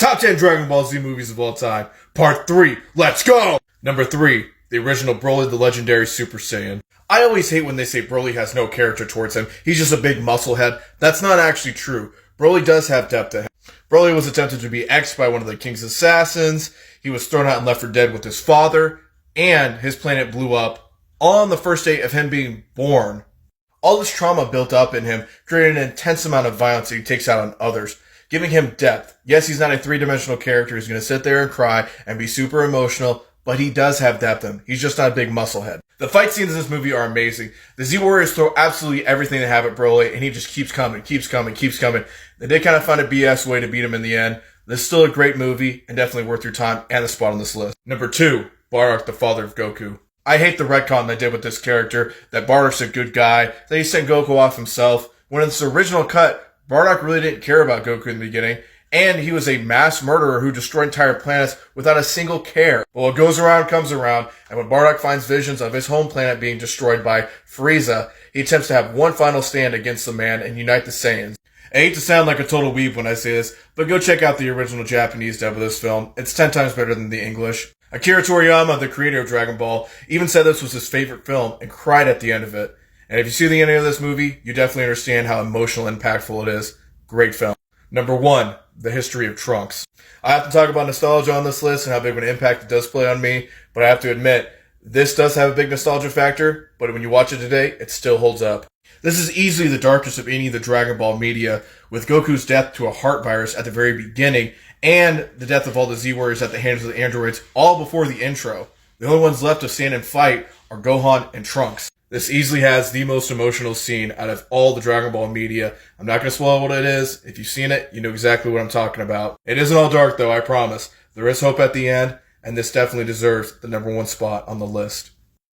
Top 10 Dragon Ball Z movies of all time. Part 3. Let's go! Number 3. The original Broly the Legendary Super Saiyan. I always hate when they say Broly has no character towards him. He's just a big musclehead. That's not actually true. Broly does have depth to him. Broly was attempted to be X'd by one of the King's assassins. He was thrown out and left for dead with his father. And his planet blew up on the first day of him being born. All this trauma built up in him created an intense amount of violence that he takes out on others, giving him depth. Yes, he's not a three-dimensional character who's going to sit there and cry and be super emotional, but he does have depth in him. He's just not a big musclehead. The fight scenes in this movie are amazing. The Z-Warriors throw absolutely everything they have at Broly, and he just keeps coming. They did kind of find a BS way to beat him in the end. This is still a great movie, and definitely worth your time and a spot on this list. Number 2, Bardock, the father of Goku. I hate the retcon they did with this character, that Bardock's a good guy, that he sent Goku off himself. When in this original cut, Bardock really didn't care about Goku in the beginning, and he was a mass murderer who destroyed entire planets without a single care. But what goes around comes around, and when Bardock finds visions of his home planet being destroyed by Frieza, he attempts to have one final stand against the man and unite the Saiyans. I hate to sound like a total weeb when I say this, but go check out the original Japanese dub of this film. It's 10 times better than the English. Akira Toriyama, the creator of Dragon Ball, even said this was his favorite film and cried at the end of it. And if you see the ending of this movie, you definitely understand how emotional and impactful it is. Great film. Number 1, The History of Trunks. I have to talk about nostalgia on this list and how big of an impact it does play on me, but I have to admit, this does have a big nostalgia factor, but when you watch it today, it still holds up. This is easily the darkest of any of the Dragon Ball media, with Goku's death to a heart virus at the very beginning, and the death of all the Z-Warriors at the hands of the androids, all before the intro. The only ones left to stand and fight are Gohan and Trunks. This easily has the most emotional scene out of all the Dragon Ball media. I'm not going to spoil what it is. If you've seen it, you know exactly what I'm talking about. It isn't all dark though, I promise. There is hope at the end, and this definitely deserves the number 1 spot on the list.